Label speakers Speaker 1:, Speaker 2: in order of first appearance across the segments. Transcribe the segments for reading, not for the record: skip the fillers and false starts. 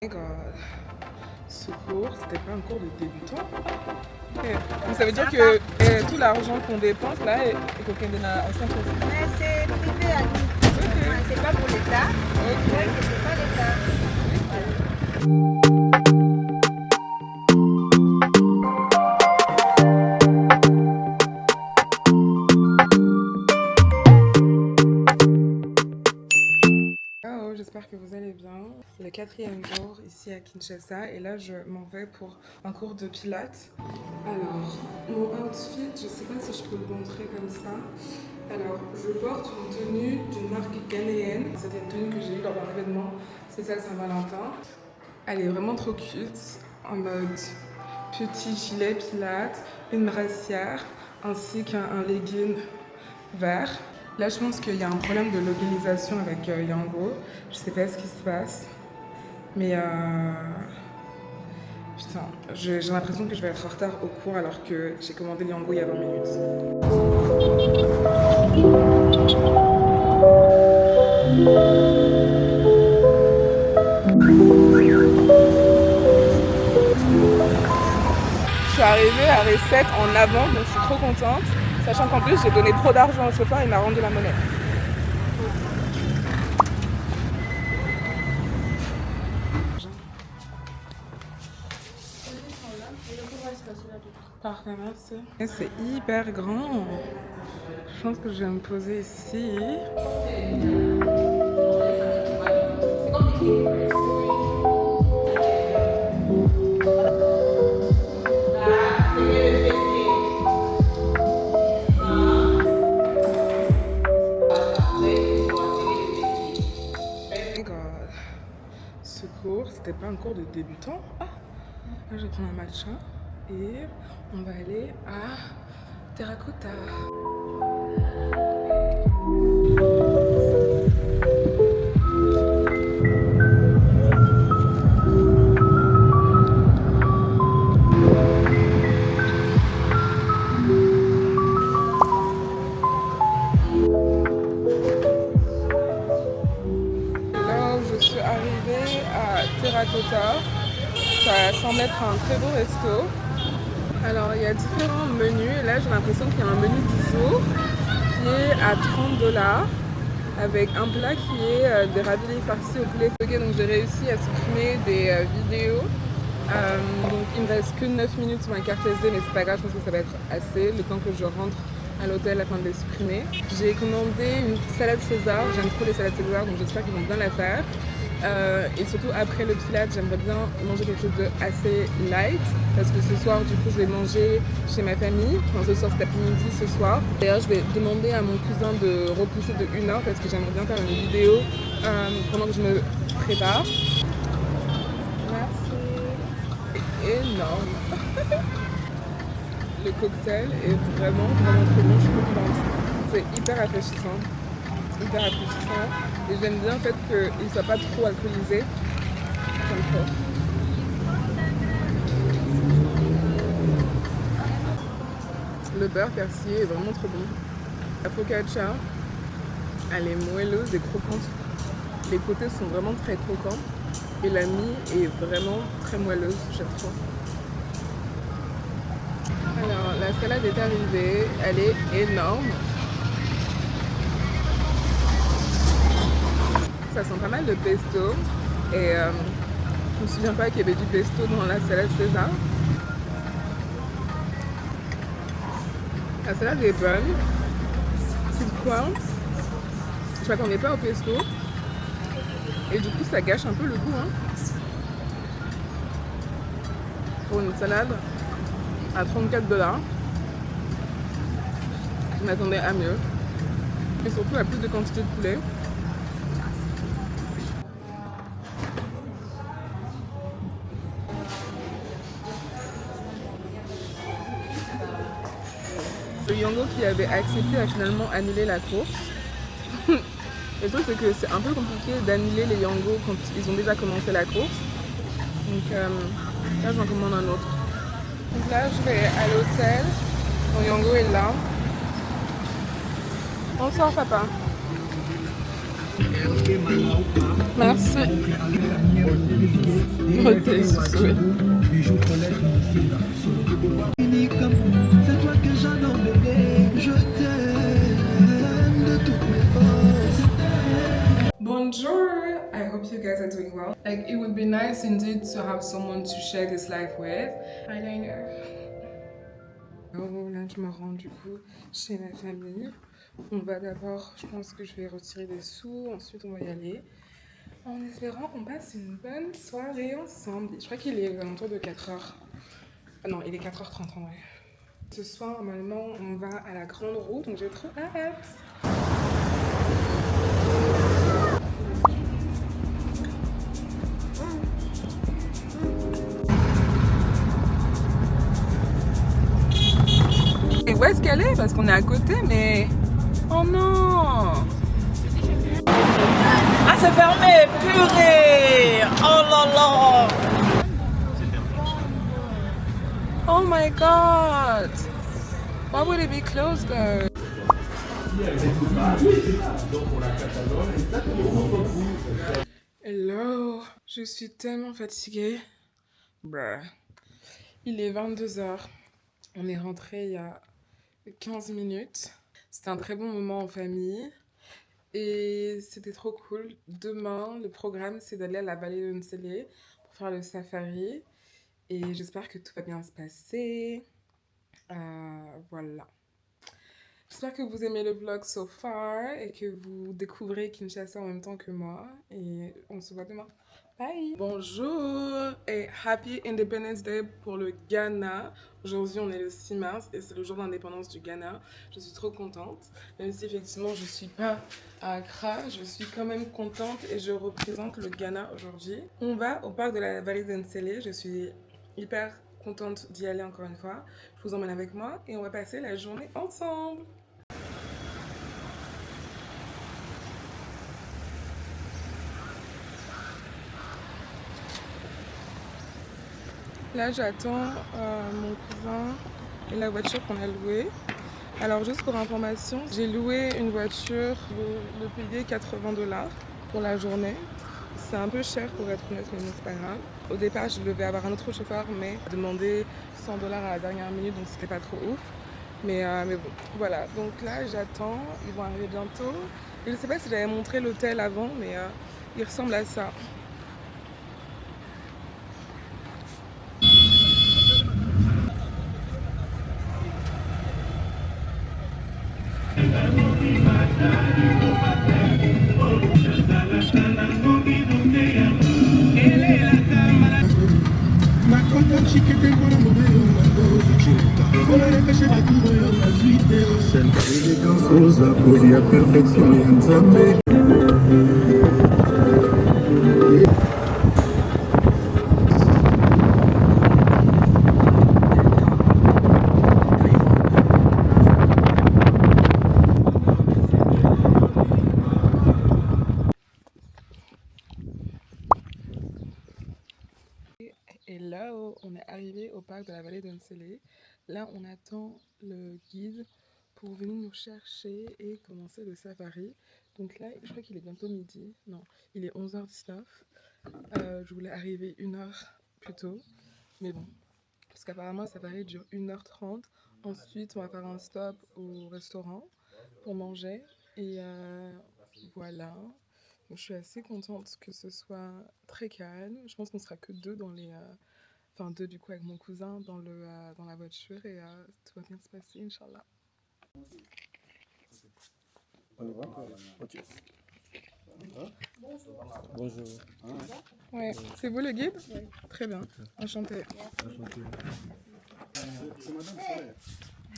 Speaker 1: My God. Ce cours, c'était pas un cours de débutant. Donc ça veut dire que tout l'argent qu'on dépense là, il faut qu'on donne à 5%.
Speaker 2: Mais c'est privé à nous.
Speaker 1: Ok.
Speaker 2: C'est pas pour l'État.
Speaker 1: Ok.
Speaker 2: Ouais, c'est pas l'État.
Speaker 1: Oh, j'espère que vous allez bien. Le 4e jour ici à Kinshasa et là je m'en vais pour un cours de pilates. Alors, mon outfit, je sais pas si je peux le montrer comme ça. Alors, je porte une tenue d'une marque ghanéenne. C'était une tenue que j'ai eue lors d'un événement spécial Saint-Valentin. Elle est vraiment trop cute, en mode petit gilet pilates, une brassière, ainsi qu'un legging vert. Là, je pense qu'il y a un problème de localisation avec Yango. Je sais pas ce qui se passe. Mais putain, j'ai l'impression que je vais être en retard au cours alors que j'ai commandé le Yango il y a 20 minutes. Je suis arrivée à Recette en avant, donc je suis trop contente. Sachant qu'en plus, j'ai donné trop d'argent au chauffeur et il m'a rendu la monnaie. Parfait, merci. C'est hyper grand. Je pense que je vais me poser ici. Ce cours, c'était pas un cours de débutant. Ah, là, je vais prendre un matcha et on va aller à Terracotta. Là où je suis arrivée à Terracotta, ça semble être un très beau resto. Alors il y a différents menus et là j'ai l'impression qu'il y a un menu du jour qui est à 30$ avec un plat qui est des raviolis farcis au poulet. Ok, donc j'ai réussi à supprimer des vidéos. Donc il me reste que 9 minutes sur ma carte SD, mais c'est pas grave, je pense que ça va être assez le temps que je rentre à l'hôtel afin de les supprimer. J'ai commandé une salade César, j'aime trop les salades César donc j'espère qu'ils vont bien la faire. Et surtout après le pilates, j'aimerais bien manger quelque chose de assez light parce que ce soir du coup je vais manger chez ma famille, enfin ce soir cet après-midi, ce soir. D'ailleurs je vais demander à mon cousin de repousser de 1 heure parce que j'aimerais bien faire une vidéo pendant que je me prépare. Merci. C'est énorme. Le cocktail est vraiment très bon, je suis contente. C'est hyper rafraîchissant. Hyper rafraîchissant. Et j'aime bien le fait qu'il ne soit pas trop alcoolisé. J'aime trop. Le beurre persillé est vraiment trop bon. La focaccia, elle est moelleuse et croquante. Les côtés sont vraiment très croquants. Et la mie est vraiment très moelleuse, j'aime trop. Alors, la salade est arrivée, elle est énorme. Ça sent pas mal de pesto et je me souviens pas qu'il y avait du pesto dans la salade César. La salade est bonne, toutefois je m'attendais pas au pesto et du coup ça gâche un peu le goût pour une salade à 34$. Je m'attendais à mieux et surtout à plus de quantité de poulet. Le Yango qui avait accepté a finalement annulé la course. Le truc c'est que c'est un peu compliqué d'annuler les Yango quand ils ont déjà commencé la course. Donc là j'en commande un autre. Donc là je vais à l'hôtel. Mon Yango est là. Bonsoir papa. Merci. Beauté, oui.
Speaker 3: C'est toi que j'adore bébé, je t'aime de toutes mes forces.
Speaker 1: Bonjour, I hope you guys are doing well. Like, it would be nice indeed to have someone to share this life with. Eyeliner. Oh, là, je me rends du coup chez ma famille. On va d'abord, je pense que je vais retirer des sous, ensuite on va y aller. En espérant qu'on passe une bonne soirée ensemble. Je crois qu'il est aux alentours de 4h. Ah non, il est 4h30 en vrai. Ce soir, normalement, on va à la Grande Roue, donc j'ai trop hâte. Et où est-ce qu'elle est? Parce qu'on est à côté, mais... Oh non!
Speaker 4: Ah, c'est fermé, purée! Oh là là!
Speaker 1: Oh my god! Why would it be closed though? Hello! Je suis tellement fatiguée. Bruh. Il est 22h. On est rentré il y a 15 minutes. C'était un très bon moment en famille. Et c'était trop cool. Demain, le programme, c'est d'aller à la vallée de Nsele pour faire le safari. Et j'espère que tout va bien se passer. Voilà. J'espère que vous aimez le vlog so far et que vous découvrez Kinshasa en même temps que moi. Et on se voit demain. Bye! Bonjour et Happy Independence Day pour le Ghana. Aujourd'hui, on est le 6 mars et c'est le jour d'indépendance du Ghana. Je suis trop contente. Même si effectivement, je ne suis pas à Accra, je suis quand même contente et je représente le Ghana aujourd'hui. On va au parc de la vallée d'Nsele. Je suis hyper contente d'y aller encore une fois. Je vous emmène avec moi et on va passer la journée ensemble. Là, j'attends mon cousin et la voiture qu'on a louée. Alors, juste pour information, j'ai loué une voiture, le payer $80 pour la journée. C'est un peu cher pour être honnête, mais c'est pas grave. Au départ, je devais avoir un autre chauffeur, mais demander $100 à la dernière minute, donc c'était pas trop ouf. Mais bon, voilà. Donc là, j'attends. Ils vont arriver bientôt. Et je sais pas si j'avais montré l'hôtel avant, mais il ressemble à ça. Et là, on est arrivé au parc de la vallée d'Nsele. Là, on attend le guide pour venir nous chercher et commencer le safari. Donc là, je crois qu'il est bientôt midi. Non, il est 11h19. Je voulais arriver 1h plus tôt. Mais bon, parce qu'apparemment, le safari dure 1h30. Ensuite, on va faire un stop au restaurant pour manger. Et voilà. Donc, je suis assez contente que ce soit très calme. Je pense qu'on sera que deux dans les... Enfin, deux du coup avec mon cousin dans la voiture et tout va bien se passer, Inch'Allah.
Speaker 5: On y va? Ok. Bonjour.
Speaker 1: Ouais, c'est vous le guide? Oui. Très bien, enchantée.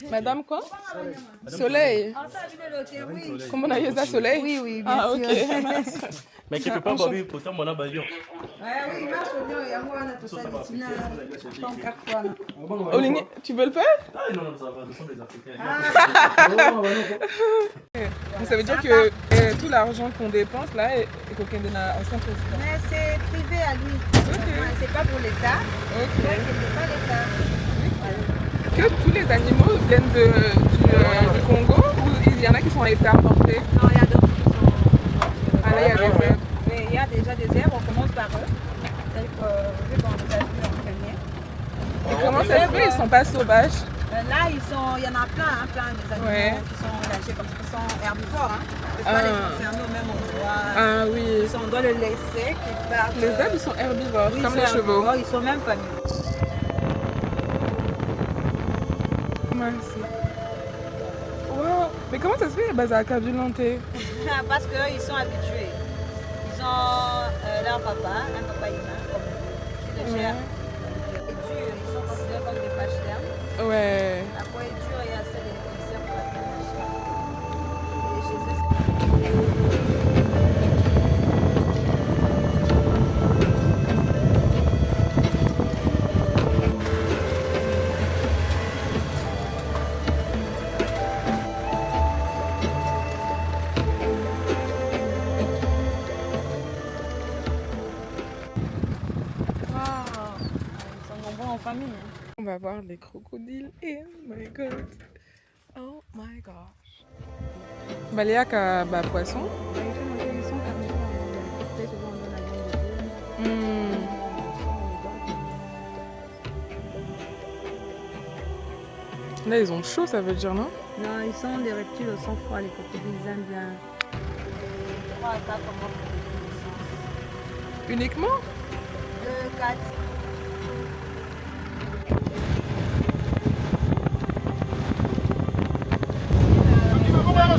Speaker 1: Madame quoi? Soleil. Comment on a eu ça, Soleil?
Speaker 2: Oui, oui, bien
Speaker 1: ah,
Speaker 2: sûr.
Speaker 1: ok.
Speaker 5: Mais quelque part, Bobby, pourtant, mon abayon.
Speaker 2: Oui, marche bien, il y a moi, tout ça,
Speaker 1: Oligny, tu veux le faire?
Speaker 5: Ah non, non, ça va, ce sont des Africains.
Speaker 1: Donc ça veut dire que tout l'argent qu'on dépense là est coquin de la au centre.
Speaker 2: Mais c'est privé à lui.
Speaker 1: Ok.
Speaker 2: C'est pas pour l'État.
Speaker 1: Ok.
Speaker 2: C'est pas l'État.
Speaker 1: Que tous les animaux viennent du Congo ou il y en a qui sont à été importés?
Speaker 2: Non, il y a d'autres qui sont.
Speaker 1: Ah là, il y a des
Speaker 2: Mais il y a déjà par eux. Tel que vu qu'on les a vus en premier.
Speaker 1: Et comment ça se fait, ils sont pas sauvages?
Speaker 2: Là, il y en a plein, plein des animaux qui sont lâchés comme ça, qui sont herbivores. Hein. On peut pas les enfermer au même endroit.
Speaker 1: Ah oui.
Speaker 2: On doit les laisser qu'ils partent.
Speaker 1: Les zèbres, ils sont herbivores,
Speaker 2: Oui,
Speaker 1: comme
Speaker 2: ils
Speaker 1: les
Speaker 2: sont
Speaker 1: chevaux.
Speaker 2: herbivores, ils sont même familles.
Speaker 1: Merci. Wow. Mais comment ça se fait, Bazaka Violente?
Speaker 2: Parce qu'ils sont habitués. Ils ont leur papa, un papa humain, comme qui les gère. Et durs, ils sont considérés comme des pages d'herbe.
Speaker 1: Ouais.
Speaker 2: La peau est dure et assez des commissaires pour la peine. Et chez eux, ils sont nombreux en famille.
Speaker 1: On va voir les crocodiles. Oh my god. Oh my gosh. Baléac à poisson.
Speaker 2: Ils sont carnivores. Peut-être souvent dans la viande de bœuf.
Speaker 1: Là, ils ont chaud, ça veut dire, non?
Speaker 2: Non, ils sont des reptiles au sang froid, les crocodiles, ils aiment bien. 3 à 4 mois pour les
Speaker 1: Uniquement?
Speaker 2: 2, 4.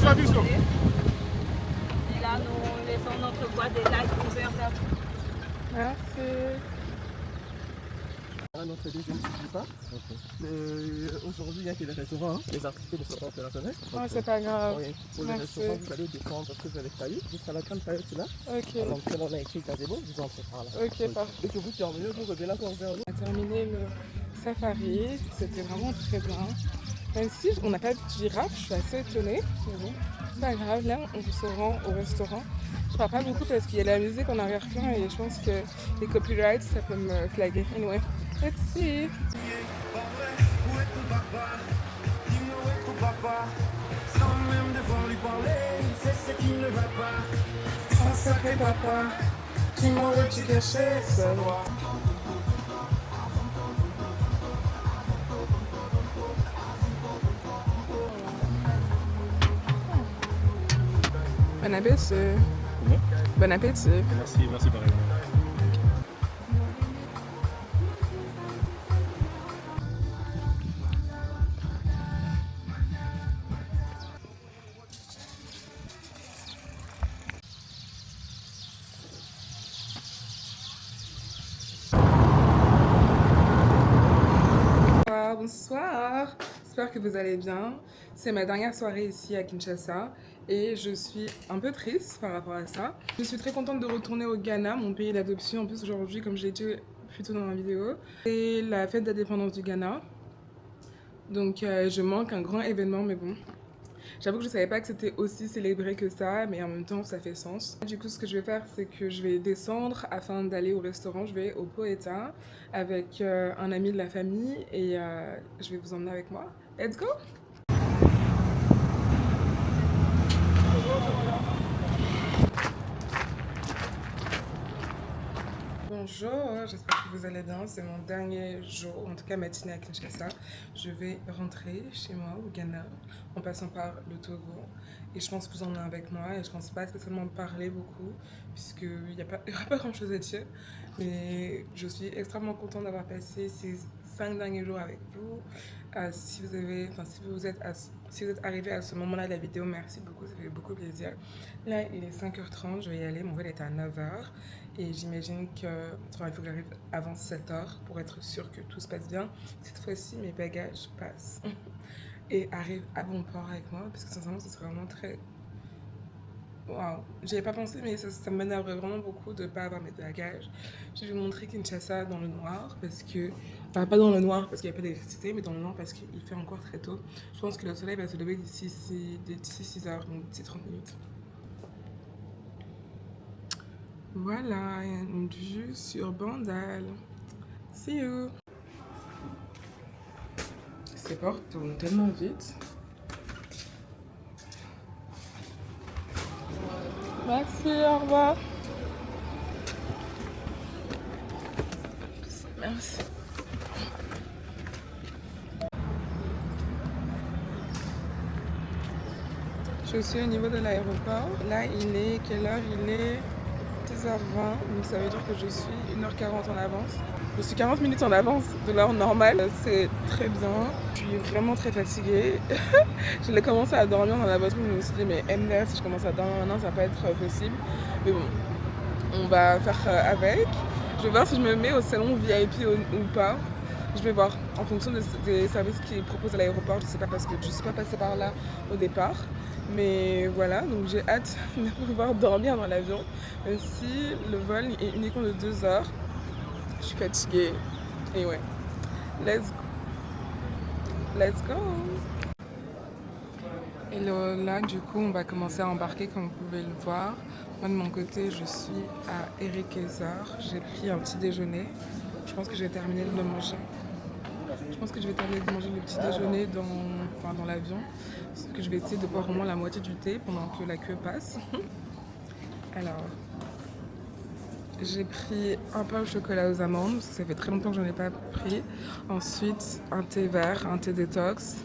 Speaker 2: Et là, nous laissons notre boîte de light ouverte.
Speaker 1: Merci.
Speaker 5: Notre deuxième pas. Aujourd'hui, il n'y a que les restaurants. Les activités ne sont pas opérationnelles.
Speaker 1: Oh, c'est pas grave.
Speaker 5: Oui, pour les
Speaker 1: Merci.
Speaker 5: restaurants, vous allez descendre vers les cailloux jusqu'à la grande paillette là.
Speaker 1: Ok.
Speaker 5: Alors, on a écrit gazebo, vous entrez par là.
Speaker 1: Ok, parfait.
Speaker 5: Et que vous terminez, vous revenez encore vers nous.
Speaker 1: On a terminé le safari. C'était vraiment très bien. Même si on n'a pas de girafe, je suis assez étonnée. Mais bon, c'est pas grave. Là, on se rend au restaurant. Je parle pas beaucoup parce qu'il y a la musique en arrière-plan et je pense que les copyrights, ça peut me flaguer. Anyway, let's see.
Speaker 3: Où est ton papa? Dis-moi où est ton papa? Sans même devoir lui parler, il sait ce qui ne va pas.
Speaker 1: Oh, sacré papa, dis-moi où tu cachais sa loi. Bon appétit. Bon appétit.
Speaker 5: Merci, merci pareillement.
Speaker 1: Bonsoir, j'espère que vous allez bien. C'est ma dernière soirée ici à Kinshasa et je suis un peu triste par rapport à ça. Je suis très contente de retourner au Ghana, mon pays d'adoption. En plus aujourd'hui, comme je l'ai dit plus tôt dans la vidéo, c'est la fête d'indépendance du Ghana. Donc je manque un grand événement, mais bon. J'avoue que je savais pas que c'était aussi célébré que ça, mais en même temps ça fait sens. Du coup ce que je vais faire, c'est que je vais descendre afin d'aller au restaurant. Je vais au Poeta avec un ami de la famille et je vais vous emmener avec moi. Let's go! Bonjour, j'espère que vous allez bien. C'est mon dernier jour, en tout cas matinée à Kinshasa. Je vais rentrer chez moi au Ghana en passant par le Togo. Et je pense vous emmener avec moi et je pense pas spécialement parler beaucoup puisqu'il n'y aura pas grand chose à dire. Mais je suis extrêmement contente d'avoir passé ces 5 derniers jours avec vous. Si vous êtes arrivé à ce moment-là de la vidéo, merci beaucoup, ça fait beaucoup plaisir. Là, il est 5h30, je vais y aller, mon vol est à 9h. Et j'imagine qu'il faut que j'arrive avant 7h pour être sûr que tout se passe bien. Cette fois-ci, mes bagages passent et arrivent à bon port avec moi parce que sincèrement, ce serait vraiment très... Waouh, j'y avais pas pensé, mais ça m'énerverait vraiment beaucoup de ne pas avoir mes bagages. Je vais vous montrer Kinshasa dans le noir parce que... Enfin, pas dans le noir parce qu'il n'y a pas d'électricité, mais dans le noir parce qu'il fait encore très tôt. Je pense que le soleil va se lever d'ici 6h, donc d'ici 30 minutes. Voilà, une vue sur Bandal. See you! Ces portes tournent tellement vite. Merci, au revoir. Merci. Je suis au niveau de l'aéroport. Là, il est quelle heure? Il est 10h20, donc ça veut dire que je suis 1h40 en avance. Je suis 40 minutes en avance de l'heure normale, c'est très bien. Je suis vraiment très fatiguée. Je l'ai commencé à dormir dans la voiture, je me suis dit mais MDR, si je commence à dormir maintenant, ça va pas être possible. Mais bon, on va faire avec. Je vais voir si je me mets au salon VIP ou pas. Je vais voir en fonction des services qu'ils proposent à l'aéroport. Je sais pas parce que je suis pas passée par là au départ. Mais voilà, donc j'ai hâte de pouvoir dormir dans l'avion. Même si le vol est uniquement de 2 heures. Je suis fatiguée. Et ouais, let's go. Et là, du coup, on va commencer à embarquer comme vous pouvez le voir. Moi, de mon côté, je suis à Erikesar. J'ai pris un petit déjeuner. Je pense que je vais terminer de le manger. Je pense que je vais terminer de manger le petit déjeuner dans l'avion. Parce que je vais essayer de boire au moins la moitié du thé pendant que la queue passe. Alors, j'ai pris un pain au chocolat aux amandes, parce que ça fait très longtemps que je n'en ai pas pris. Ensuite, un thé vert, un thé détox.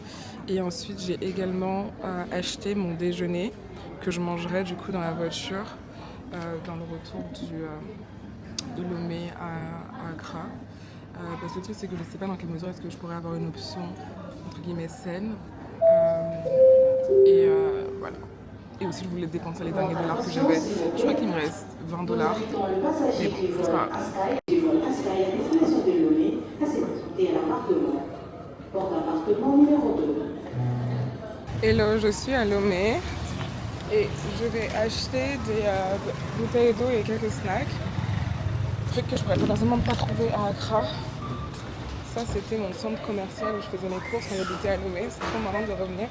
Speaker 1: Et ensuite, j'ai également acheté mon déjeuner que je mangerai du coup dans la voiture dans le retour de Lomé à Accra. Parce que le truc, c'est que je ne sais pas dans quelle mesure est-ce que je pourrais avoir une option entre guillemets saine. Voilà. Et aussi, je voulais dépenser les derniers dollars que j'avais. Je crois qu'il me reste $20. Mais bon, c'est pas grave. Hello, je suis à Lomé et je vais acheter des bouteilles d'eau et quelques snacks. Truc que je pourrais potentiellement pas trouver à Accra. Ça, c'était mon centre commercial où je faisais mes courses quand j'habitais à Lomé. C'est trop marrant de revenir.